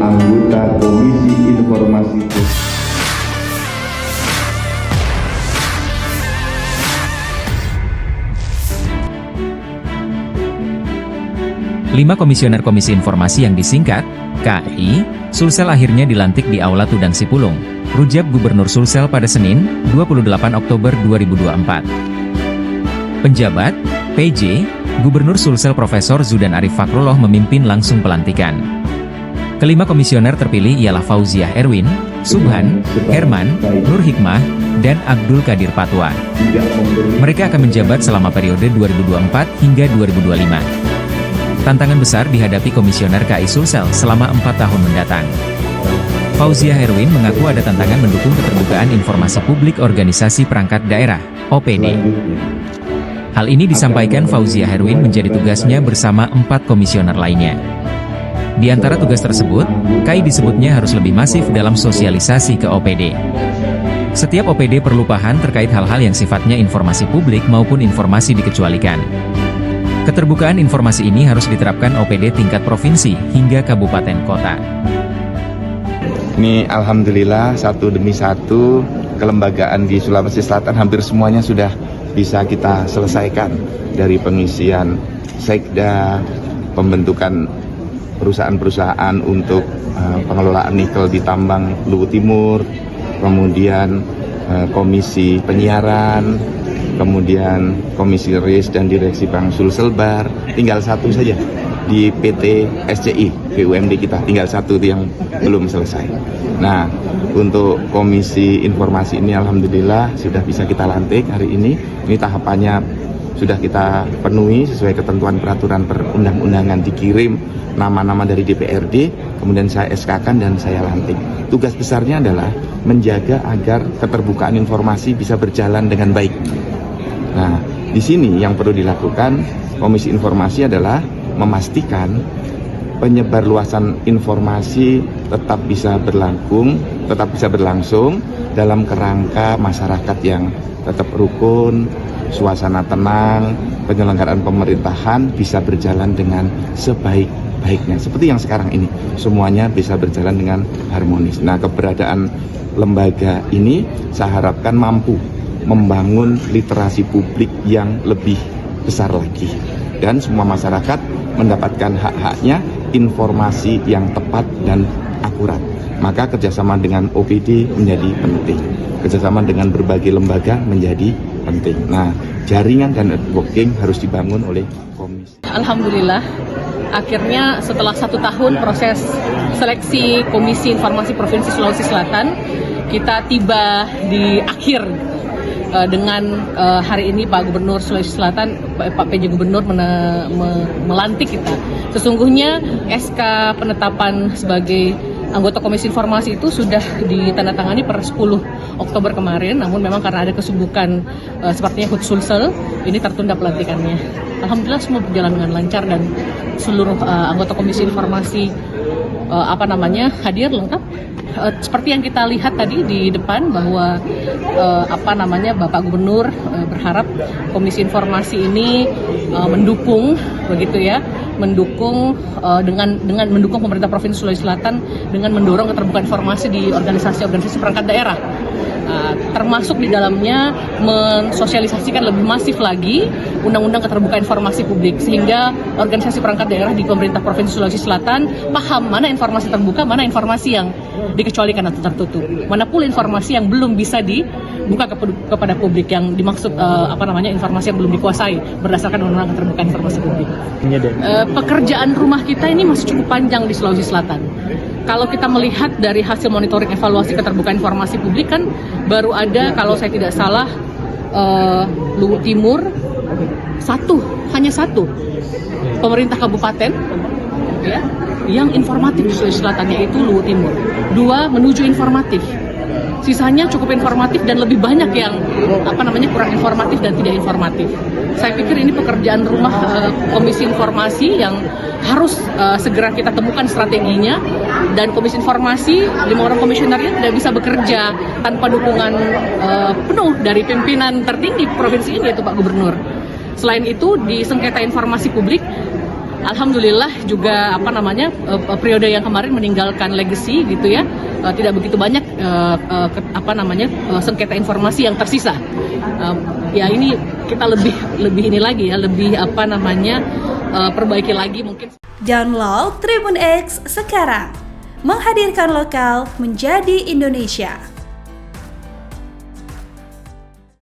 anggota Komisi Informasi. 5 komisioner Komisi Informasi yang disingkat KI, Sulsel akhirnya dilantik di Aula Tudang Sipulung, Rujak Gubernur Sulsel pada Senin, 28 Oktober 2024. Penjabat, PJ, Gubernur Sulsel Profesor Zudan Arif Fakrullah memimpin langsung pelantikan. Kelima komisioner terpilih ialah Fauziah Erwin, Subhan, Herman, Nur Hikmah, dan Abdul Qadir Patwa. Mereka akan menjabat selama periode 2024 hingga 2025. Tantangan besar dihadapi komisioner KI Sulsel selama 4 tahun mendatang. Fauziah Erwin mengaku ada tantangan mendukung keterbukaan informasi publik organisasi perangkat daerah, OPD. Hal ini disampaikan Fauziah Erwin menjadi tugasnya bersama 4 komisioner lainnya. Di antara tugas tersebut, KI disebutnya harus lebih masif dalam sosialisasi ke OPD. Setiap OPD perlu paham terkait hal-hal yang sifatnya informasi publik maupun informasi dikecualikan. Keterbukaan informasi ini harus diterapkan OPD tingkat provinsi hingga kabupaten kota. Ini alhamdulillah satu demi satu kelembagaan di Sulawesi Selatan hampir semuanya sudah bisa kita selesaikan, dari pengisian sekda, pembentukan perusahaan-perusahaan untuk pengelolaan nikel di tambang Luwu Timur, kemudian komisi penyiaran, kemudian komisi RIS dan direksi Bank Sulselbar. Tinggal satu saja di PT SCI BUMD kita, tinggal satu yang belum selesai. Nah, untuk komisi informasi ini alhamdulillah sudah bisa kita lantik hari ini. Ini tahapannya sudah kita penuhi sesuai ketentuan peraturan perundang-undangan, dikirim nama-nama dari DPRD, kemudian saya SK-kan dan saya lantik. Tugas besarnya adalah menjaga agar keterbukaan informasi bisa berjalan dengan baik. Nah, di sini yang perlu dilakukan Komisi Informasi adalah memastikan penyebarluasan informasi tetap bisa berlangsung dalam kerangka masyarakat yang tetap rukun, suasana tenang, penyelenggaraan pemerintahan bisa berjalan dengan sebaik-baiknya. Seperti yang sekarang ini, semuanya bisa berjalan dengan harmonis. Nah, keberadaan lembaga ini saya harapkan mampu membangun literasi publik yang lebih besar lagi, dan semua masyarakat mendapatkan hak-haknya, informasi yang tepat dan akurat. Maka kerjasama dengan OPD menjadi penting, kerjasama dengan berbagai lembaga menjadi penting. Nah, jaringan dan networking harus dibangun oleh komisi. Alhamdulillah, akhirnya setelah 1 tahun proses seleksi Komisi Informasi Provinsi Sulawesi Selatan, kita tiba di akhir dengan hari ini Pak Gubernur Sulawesi Selatan, Pak PJ Gubernur melantik kita. Sesungguhnya SK penetapan sebagai anggota Komisi Informasi itu sudah ditandatangani per 10 Oktober kemarin, namun memang karena ada kesibukan sepertinya HUT Sulsel, ini tertunda pelantikannya. Alhamdulillah semua berjalan dengan lancar dan seluruh anggota Komisi Informasi hadir lengkap. Seperti yang kita lihat tadi di depan bahwa Bapak Gubernur berharap Komisi Informasi ini mendukung mendukung pemerintah Provinsi Sulawesi Selatan dengan mendorong keterbukaan informasi di organisasi-organisasi perangkat daerah. Termasuk di dalamnya mensosialisasikan lebih masif lagi Undang-Undang Keterbukaan Informasi Publik, sehingga organisasi perangkat daerah di pemerintah Provinsi Sulawesi Selatan paham mana informasi terbuka, mana informasi yang dikecualikan atau tertutup, mana pula informasi yang belum bisa dibuka kepada publik, yang dimaksud informasi yang belum dikuasai berdasarkan Undang-Undang Keterbukaan Informasi Publik. Pekerjaan rumah kita ini masih cukup panjang di Sulawesi Selatan. Kalau kita melihat dari hasil monitoring evaluasi keterbukaan informasi publik, kan baru ada, kalau saya tidak salah, Luwu Timur hanya satu pemerintah kabupaten ya, yang informatif di Sulawesi Selatan, yaitu Luwu Timur. 2 menuju informatif. Sisanya cukup informatif dan lebih banyak yang kurang informatif dan tidak informatif. Saya pikir ini pekerjaan rumah Komisi Informasi yang harus segera kita temukan strateginya, dan Komisi Informasi 5 orang komisionernya tidak bisa bekerja tanpa dukungan penuh dari pimpinan tertinggi provinsi ini, yaitu Pak Gubernur. Selain itu, di sengketa informasi publik Alhamdulillah juga periode yang kemarin meninggalkan legacy gitu ya, tidak begitu banyak sengketa informasi yang tersisa. Ya ini kita lebih ini lagi ya, lebih perbaiki lagi mungkin. Download Tribun X sekarang, menghadirkan lokal menjadi Indonesia.